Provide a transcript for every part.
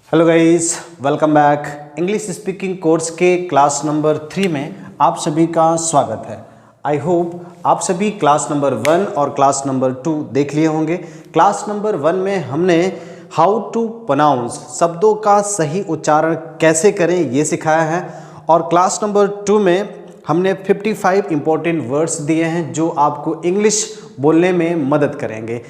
Hello guys, welcome back. English speaking course के class number 3 में आप सभी का स्वागत है। आई होप आप सभी क्लास नंबर 1 और क्लास नंबर 2 देख लिए होंगे। क्लास नंबर 1 में हमने हाउ टू प्रोनाउंस, शब्दों का सही उच्चारण कैसे करें ये सिखाया है, और क्लास नंबर 2 में हमने 55 इंपॉर्टेंट वर्ड्स दिए हैं जो आपको इंग्लिश बोलने में मदद करेंगे।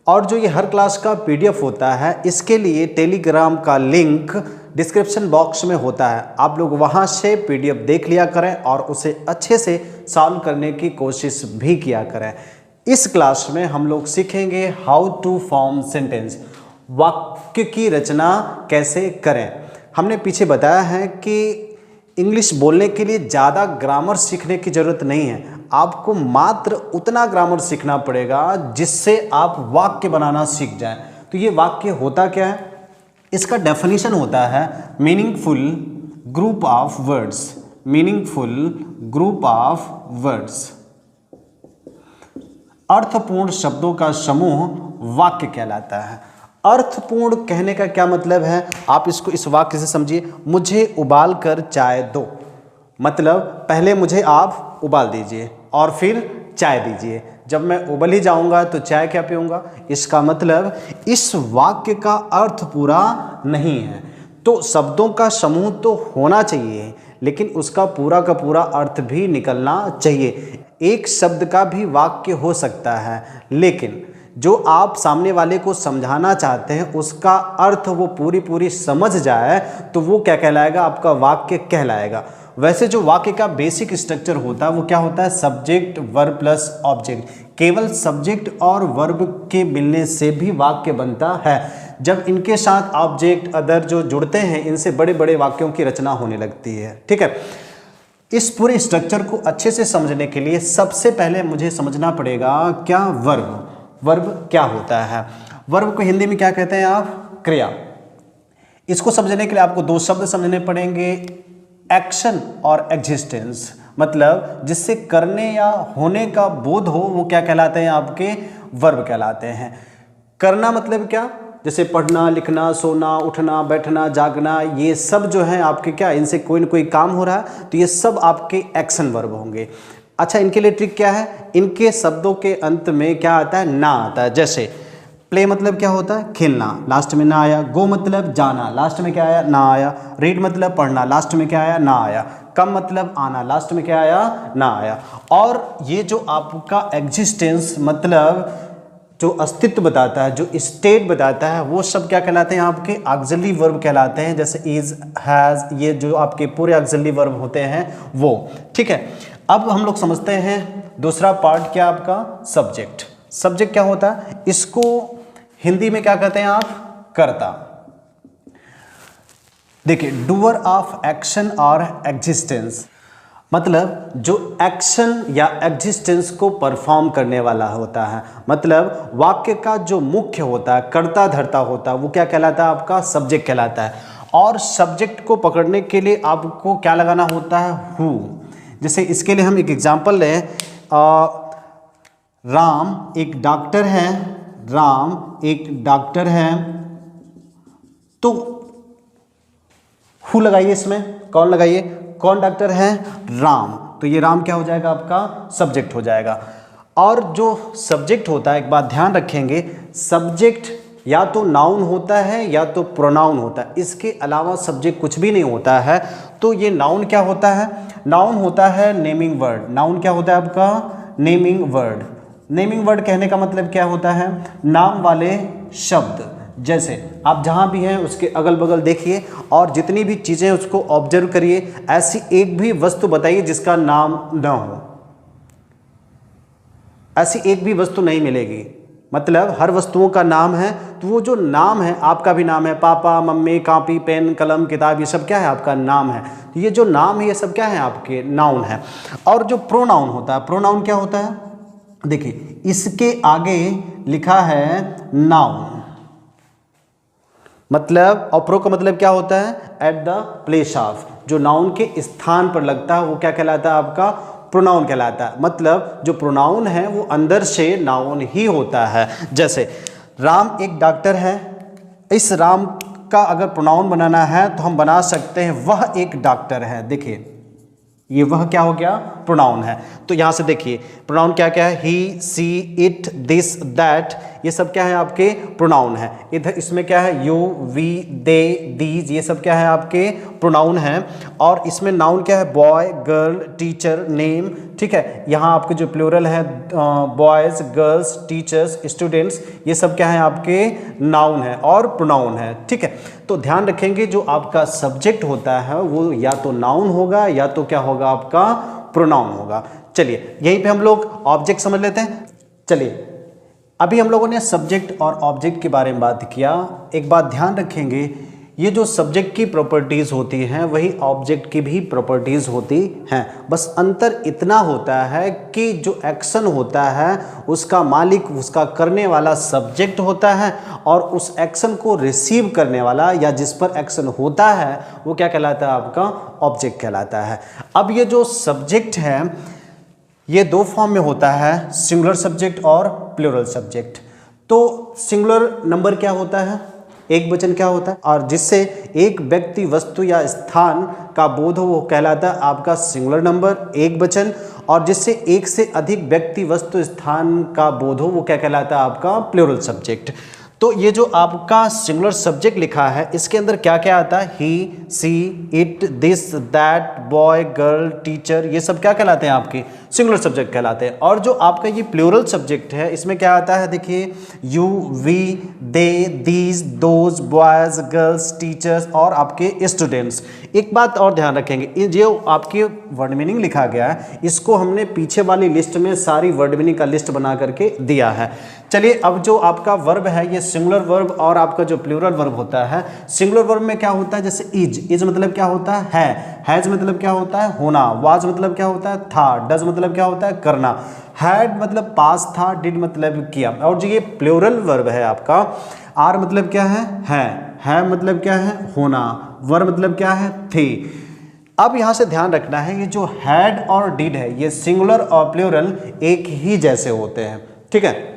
और जो ये हर क्लास का पीडीएफ होता है, इसके लिए टेलीग्राम का लिंक डिस्क्रिप्शन बॉक्स में होता है। आप लोग वहाँ से पीडीएफ देख लिया करें और उसे अच्छे से सॉल्व करने की कोशिश भी किया करें। इस क्लास में हम लोग सीखेंगे हाउ टू फॉर्म सेंटेंस, वाक्य की रचना कैसे करें। हमने पीछे बताया है कि इंग्लिश बोलने के लिए ज़्यादा ग्रामर सीखने की ज़रूरत नहीं है, आपको मात्र उतना ग्रामर सीखना पड़ेगा जिससे आप वाक्य बनाना सीख जाएं। तो ये वाक्य होता क्या है, इसका डेफिनेशन होता है meaningful group of words. Meaningful group of words, अर्थपूर्ण शब्दों का समूह वाक्य कहलाता है। अर्थपूर्ण कहने का क्या मतलब है, आप इसको इस वाक्य से समझिए। मुझे उबाल कर चाय दो, मतलब पहले मुझे आप उबाल दीजिए और फिर चाय दीजिए। जब मैं उबल ही जाऊंगा तो चाय क्या पीऊंगा। इसका मतलब इस वाक्य का अर्थ पूरा नहीं है। तो शब्दों का समूह तो होना चाहिए, लेकिन उसका पूरा का पूरा अर्थ भी निकलना चाहिए। एक शब्द का भी वाक्य हो सकता है, लेकिन जो आप सामने वाले को समझाना चाहते हैं उसका अर्थ वो पूरी समझ जाए तो वो क्या कहलाएगा, आपका वाक्य कहलाएगा। वैसे जो वाक्य का बेसिक स्ट्रक्चर होता है वो क्या होता है, सब्जेक्ट वर्ब प्लस ऑब्जेक्ट। केवल सब्जेक्ट और वर्ब के मिलने से भी वाक्य बनता है। जब इनके साथ ऑब्जेक्ट अदर जो जुड़ते हैं, इनसे बड़े बड़े वाक्यों की रचना होने लगती है। ठीक है, इस पूरे स्ट्रक्चर को अच्छे से समझने के लिए सबसे पहले मुझे समझना पड़ेगा क्या वर्ब। वर्ब क्या होता है, वर्ब को हिंदी में क्या कहते हैं आप, क्रिया। इसको समझने के लिए आपको दो शब्द समझने पड़ेंगे, एक्शन और एग्जिस्टेंस। मतलब जिससे करने या होने का बोध हो वो क्या कहलाते हैं, आपके वर्ब कहलाते हैं। करना मतलब क्या, जैसे पढ़ना, लिखना, सोना, उठना, बैठना, जागना, ये सब जो है आपके क्या, इनसे कोई ना कोई काम हो रहा है तो ये सब आपके एक्शन वर्ब होंगे। अच्छा, इनके लिए ट्रिक क्या है, इनके शब्दों के अंत में क्या आता है, ना आता है। जैसे प्ले मतलब क्या होता है, खेलना, लास्ट में ना आया। गो मतलब जाना, लास्ट में क्या आया, ना आया। रीड मतलब पढ़ना, लास्ट में क्या आया, ना आया। कम मतलब आना, लास्ट में क्या आया, ना आया। और ये जो आपका एग्जिस्टेंस मतलब जो अस्तित्व बताता है, जो स्टेट बताता है, वो सब क्या कहलाते हैं, आपके ऑक्सिलरी वर्ब कहलाते हैं। जैसे इज, हैज, ये जो आपके पूरे ऑक्सिलरी वर्ब होते हैं वो। ठीक है, अब हम लोग समझते हैं दूसरा पार्ट क्या, आपका सब्जेक्ट। सब्जेक्ट क्या होता है, इसको हिंदी में क्या कहते हैं आप, कर्ता। देखिए, डूअर ऑफ एक्शन और एग्जिस्टेंस, मतलब जो एक्शन या एग्जिस्टेंस को परफॉर्म करने वाला होता है। मतलब वाक्य का जो मुख्य होता है, कर्ता धर्ता होता है, वो क्या कहलाता है, आपका सब्जेक्ट कहलाता है। और सब्जेक्ट को पकड़ने के लिए आपको क्या लगाना होता है, हु। जैसे इसके लिए हम एक एग्जांपल लें, राम एक डॉक्टर है, राम एक डॉक्टर है, तो हु लगाइए इसमें, कौन लगाइए, कौन डॉक्टर है, राम। तो ये राम क्या हो जाएगा, आपका सब्जेक्ट हो जाएगा। और जो सब्जेक्ट होता है, एक बात ध्यान रखेंगे, सब्जेक्ट या तो नाउन होता है या तो प्रोनाउन होता है, इसके अलावा सब्जेक्ट कुछ भी नहीं होता है। तो ये नाउन क्या होता है, नाउन होता है नेमिंग वर्ड। नाउन क्या होता है आपका, नेमिंग वर्ड। नेमिंग वर्ड कहने का मतलब क्या होता है, नाम वाले शब्द। जैसे आप जहाँ भी हैं उसके अगल बगल देखिए और जितनी भी चीज़ें उसको ऑब्जर्व करिए, ऐसी एक भी वस्तु बताइए जिसका नाम न हो। ऐसी एक भी वस्तु नहीं मिलेगी। मतलब हर वस्तुओं का नाम है, तो वो जो नाम है, आपका भी नाम है, पापा, मम्मी, कॉपी, पेन, कलम, किताब, ये सब क्या है, आपका नाम है। तो ये जो नाम है ये सब क्या है, आपके नाउन है। और जो प्रोनाउन होता है, प्रोनाउन क्या होता है, देखिए इसके आगे लिखा है नाउन, मतलब, और प्रो का मतलब क्या होता है, एट द प्लेस ऑफ। जो नाउन के स्थान पर लगता है वो क्या कहलाता है, आपका प्रोनाउन कहलाता है। मतलब जो प्रोनाउन है वो अंदर से नाउन ही होता है। जैसे राम एक डॉक्टर है, इस राम का अगर प्रोनाउन बनाना है तो हम बना सकते हैं वह एक डॉक्टर है। देखिए ये वह क्या हो गया, प्रोनाउन है। तो यहां से देखिए प्रोनाउन क्या क्या है, he, she, it, this, that, ये सब क्या है आपके प्रोनाउन है। इधर इसमें क्या है, यू, वी, दे, दीज, ये सब क्या है आपके प्रोनाउन हैं। और इसमें नाउन क्या है, बॉय, गर्ल, टीचर, नेम, ठीक है। यहाँ आपके जो प्लूरल है बॉयज़, गर्ल्स, टीचर्स, स्टूडेंट्स, ये सब क्या है आपके नाउन है और प्रोनाउन है, ठीक है। तो ध्यान रखेंगे जो आपका सब्जेक्ट होता है वो या तो नाउन होगा या तो क्या होगा आपका प्रोनाउन होगा। चलिए यहीं पे हम लोग ऑब्जेक्ट समझ लेते हैं। चलिए अभी हम लोगों ने सब्जेक्ट और ऑब्जेक्ट के बारे में बात किया। एक बात ध्यान रखेंगे, ये जो सब्जेक्ट की प्रॉपर्टीज़ होती हैं वही ऑब्जेक्ट की भी प्रॉपर्टीज़ होती हैं। बस अंतर इतना होता है कि जो एक्शन होता है उसका मालिक, उसका करने वाला सब्जेक्ट होता है और उस एक्शन को रिसीव करने वाला या जिस पर एक्शन होता है वो क्या कहलाता है, आपका ऑब्जेक्ट कहलाता है। अब ये जो सब्जेक्ट है ये दो फॉर्म में होता है, सिंगुलर सब्जेक्ट और प्लूरल सब्जेक्ट। तो सिंगुलर नंबर क्या होता है, एक वचन क्या होता है, और जिससे एक व्यक्ति, वस्तु या स्थान का बोध हो वो कहलाता है आपका सिंगुलर नंबर, एक वचन। और जिससे एक से अधिक व्यक्ति, वस्तु, स्थान का बोध हो वो क्या कहलाता है आपका प्लूरल सब्जेक्ट। तो ये जो आपका सिंगुलर सब्जेक्ट लिखा है इसके अंदर क्या क्या आता है, he, she, it, this, that, boy, girl, teacher, ये सब क्या कहलाते हैं आपके सिंगुलर सब्जेक्ट कहलाते हैं। और जो आपका ये प्लूरल सब्जेक्ट है इसमें क्या आता है, देखिए you, we, they, these, those, boys, girls, teachers और आपके स्टूडेंट्स। एक बात और ध्यान रखेंगे, ये जो आपके वर्ड मीनिंग लिखा गया है इसको हमने पीछे वाली लिस्ट में सारी वर्ड मीनिंग का लिस्ट बना करके दिया है। चलिए अब जो आपका वर्ब है ये सिंगुलर वर्ब और आपका जो प्लूरल वर्ब होता है, सिंगुलर वर्ब में क्या होता है, जैसे इज मतलब क्या होता है, हैज मतलब क्या होता है, होना, वाज मतलब क्या होता है, था, डज मतलब क्या होता है, करना, हैड मतलब पास था, डिड मतलब किया। और जो ये प्लूरल वर्ब है आपका, आर मतलब क्या है मतलब क्या है, होना, वर मतलब क्या है, थे। अब यहां से ध्यान रखना है ये जो हैड और डिड है ये सिंगुलर और प्लूरल एक ही जैसे होते हैं, ठीक है।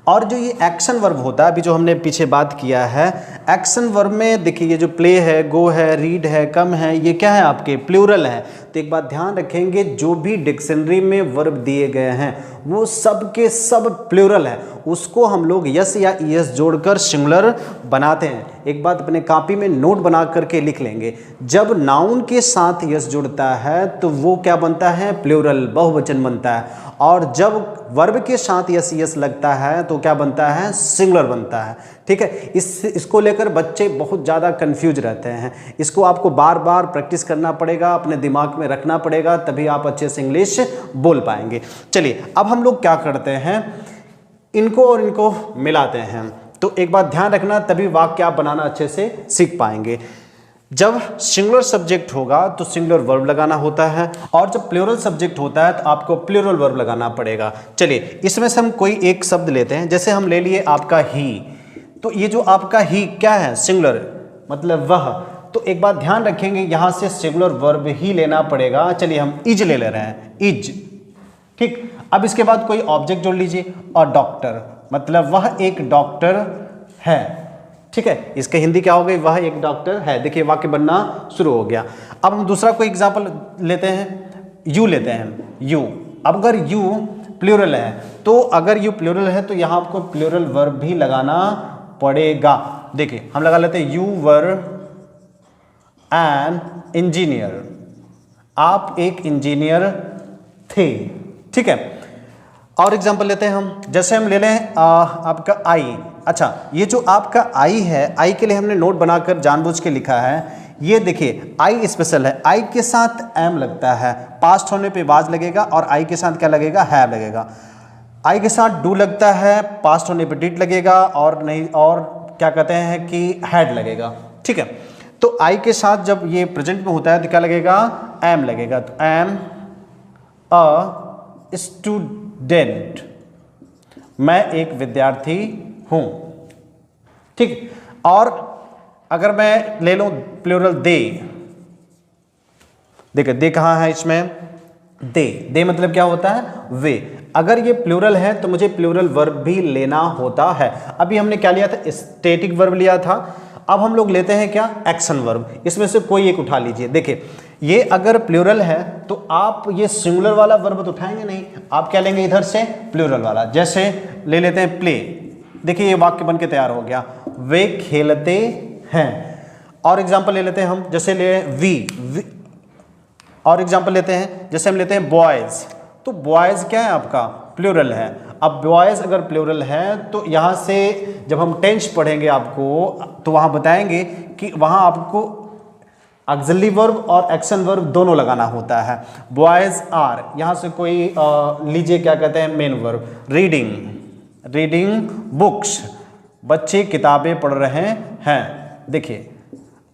और जो ये एक्शन वर्ब होता है, अभी जो हमने पीछे बात किया है, एक्शन वर्ब में देखिए ये जो प्ले है, गो है, रीड है, कम है, ये क्या है आपके प्लूरल है। तो एक बात ध्यान रखेंगे, जो भी डिक्शनरी में वर्ब दिए गए हैं वो सब के सब प्लूरल है, उसको हम लोग यस या ईएस जोड़कर सिंगुलर बनाते हैं। एक बात अपने कॉपी में नोट बना करके लिख लेंगे, जब नाउन के साथ यस जुड़ता है तो वो क्या बनता है, प्लूरल, बहुवचन बनता है। और जब वर्ब के साथ यस यस लगता है तो क्या बनता है, सिंगुलर बनता है, ठीक है। इसको लेकर बच्चे बहुत ज़्यादा कंफ्यूज रहते हैं, इसको आपको बार बार प्रैक्टिस करना पड़ेगा, अपने दिमाग में रखना पड़ेगा, तभी आप अच्छे से इंग्लिश बोल पाएंगे। चलिए अब हम लोग क्या करते हैं, इनको और इनको मिलाते हैं। तो एक बात ध्यान रखना, तभी वाक्य आप बनाना अच्छे से सीख पाएंगे। जब सिंगुलर सब्जेक्ट होगा तो सिंगुलर वर्ब लगाना होता है, और जब प्लूरल सब्जेक्ट होता है तो आपको प्लूरल वर्ब लगाना पड़ेगा। चलिए इसमें से हम कोई एक शब्द लेते हैं, जैसे हम ले लिए आपका ही। तो ये जो आपका ही क्या है, सिंगुलर मतलब वह। तो एक बात ध्यान रखेंगे, यहाँ से सिंगुलर वर्ब ही लेना पड़ेगा। चलिए हम इज ले रहे हैं, इज, ठीक। अब इसके बाद कोई ऑब्जेक्ट जोड़ लीजिए, और डॉक्टर मतलब वह एक डॉक्टर है, ठीक है। इसके हिंदी क्या हो गई, वह एक डॉक्टर है। देखिए वाक्य बनना शुरू हो गया। अब हम दूसरा कोई एग्जाम्पल लेते हैं, यू लेते हैं, यू। अब अगर यू प्लूरल है तो अगर यू प्लूरल है तो यहाँ आपको प्लूरल वर्ब भी लगाना पड़ेगा। देखिए हम लगा लेते हैं, यू वर एन इंजीनियर, आप एक इंजीनियर थे, ठीक है। और एग्जाम्पल लेते हैं हम, जैसे हम ले लें आपका आई। अच्छा, ये जो आपका आई है, आई के लिए हमने नोट बनाकर जानबूझ के लिखा है। ये देखिए आई स्पेशल है, आई के साथ एम लगता है, पास्ट होने पे वाज लगेगा, और आई के साथ क्या लगेगा, हैव लगेगा। आई के साथ डू लगता है, पास्ट होने पे डिड लगेगा, और नहीं, और क्या कहते हैं कि हैड लगेगा, ठीक है। तो आई के साथ जब ये प्रेजेंट में होता है तो क्या लगेगा, एम लगेगा। तो एम अ स्टूडेंट, मैं एक विद्यार्थी हूं, ठीक। और अगर मैं ले लूं प्लूरल दे, देखिए दे कहां है इसमें, दे मतलब क्या होता है, वे। अगर ये प्लूरल है तो मुझे प्लूरल वर्ब भी लेना होता है। अभी हमने क्या लिया था, स्टैटिक वर्ब लिया था, अब हम लोग लेते हैं क्या, एक्शन वर्ब। इसमें से कोई एक उठा लीजिए। देखिए ये अगर प्लूरल है तो आप ये सिंगुलर वाला वर्ब तो उठाएंगे नहीं, आप क्या लेंगे इधर से, प्लूरल वाला। जैसे ले लेते हैं प्ले। देखिए ये वाक्य बन के तैयार हो गया, वे खेलते हैं। और एग्जाम्पल ले लेते हैं हम, जैसे ले वी। और एग्जाम्पल लेते हैं, जैसे हम लेते हैं बॉयज़। तो बॉयज़ क्या है आपका, प्लूरल है। अब बॉयज़ अगर प्लूरल है तो यहाँ से जब हम टेंस पढ़ेंगे आपको तो वहाँ बताएंगे कि वहाँ आपको ऑक्सिलरी वर्ब और एक्शन वर्ब दोनों लगाना होता है। बॉयज़ आर, यहाँ से कोई लीजिए क्या कहते हैं, मेन वर्ब। रीडिंग बुक्स, बच्चे किताबें पढ़ रहे हैं। देखिए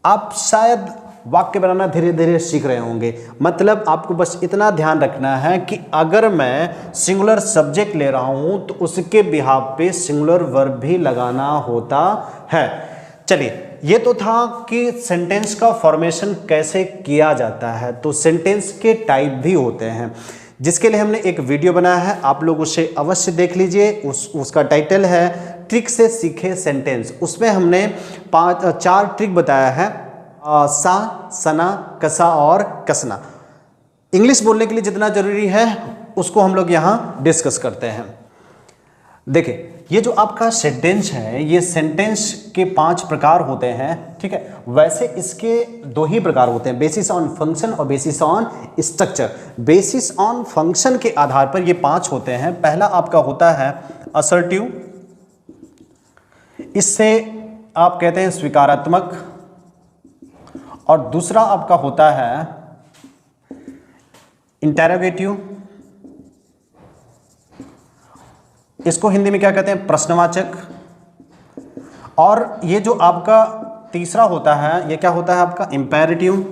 आप शायद वाक्य बनाना धीरे धीरे सीख रहे होंगे। मतलब आपको बस इतना ध्यान रखना है कि अगर मैं सिंगुलर सब्जेक्ट ले रहा हूं तो उसके बिहाफ पे सिंगुलर वर्ब भी लगाना होता है। चलिए ये तो था कि सेंटेंस का फॉर्मेशन कैसे किया जाता है। तो सेंटेंस के टाइप भी होते हैं, जिसके लिए हमने एक वीडियो बनाया है, आप लोग उसे अवश्य देख लीजिए। उसका टाइटल है ट्रिक से सीखे सेंटेंस। उसमें हमने 4 ट्रिक बताया है, सा, सना, कसा और कसना। इंग्लिश बोलने के लिए जितना जरूरी है उसको हम लोग यहाँ डिस्कस करते हैं। देखिए ये जो आपका सेंटेंस है, ये सेंटेंस के 5 प्रकार होते हैं, ठीक है। वैसे इसके 2 ही प्रकार होते हैं, बेसिस ऑन फंक्शन और basis on structure. Basis on function के आधार पर ये 5 होते हैं। पहला आपका होता है असर्टिव, इससे आप कहते हैं स्वीकारात्मक। और दूसरा आपका होता है इंटेरोगेटिव, इसको हिंदी में क्या कहते हैं, प्रश्नवाचक। और ये जो आपका तीसरा होता है, ये क्या होता है आपका, इंपेरेटिव,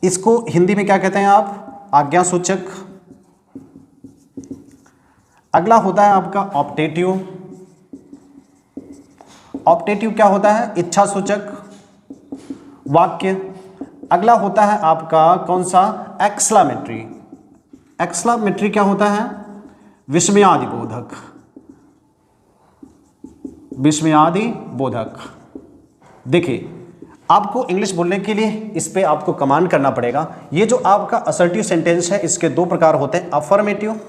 इसको हिंदी में क्या कहते हैं आप, आज्ञासूचक। अगला होता है आपका ऑप्टेटिव। ऑप्टेटिव क्या होता है, इच्छासूचक वाक्य। अगला होता है आपका कौन सा, एक्सक्लामेटरी। एक्सक्लामेटरी क्या होता है, विस्मयादि बोधक। विस्मयादि बोधक। देखिए आपको इंग्लिश बोलने के लिए इस पे आपको कमांड करना पड़ेगा। ये जो आपका असर्टिव सेंटेंस है, इसके 2 प्रकार होते हैं, अफर्मेटिव।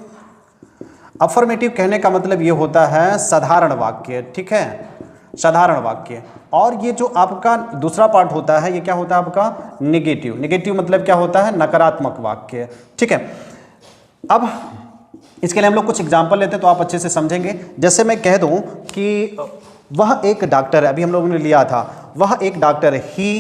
अफर्मेटिव कहने का मतलब ये होता है साधारण वाक्य, ठीक है, साधारण वाक्य। और ये जो आपका दूसरा पार्ट होता है, ये क्या होता है आपका, नेगेटिव। नेगेटिव मतलब क्या होता है, नकारात्मक वाक्य, ठीक है। अब इसके लिए हम लोग कुछ एग्जाम्पल लेते हैं तो आप अच्छे से समझेंगे। जैसे मैं कह दूं कि वह एक डॉक्टर है, अभी हम लोगों ने लिया था, वह एक डॉक्टर है, ही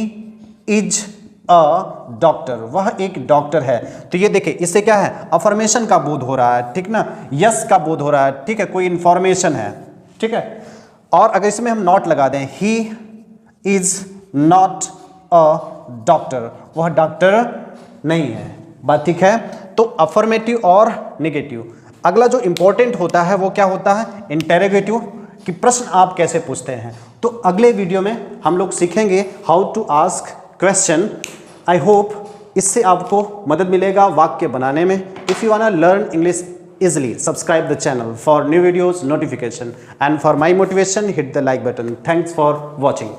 इज अ डॉक्टर, वह एक डॉक्टर है। तो ये देखिए इससे क्या है, अफर्मेशन का बोध हो रहा है, ठीक ना, यस का बोध हो रहा है, ठीक है, कोई इंफॉर्मेशन है, ठीक है। और अगर इसमें हम नॉट लगा दें, he is not a doctor, वह डॉक्टर नहीं है, बात ठीक है। तो अफर्मेटिव और नेगेटिव। अगला जो इंपॉर्टेंट होता है वो क्या होता है, इंटेरोगेटिव, कि प्रश्न आप कैसे पूछते हैं। तो अगले वीडियो में हम लोग सीखेंगे how to ask question. I hope इससे आपको मदद मिलेगा वाक्य बनाने में। If you want to learn English easily, subscribe the channel for new videos notification, and for my motivation hit the like button. Thanks for watching.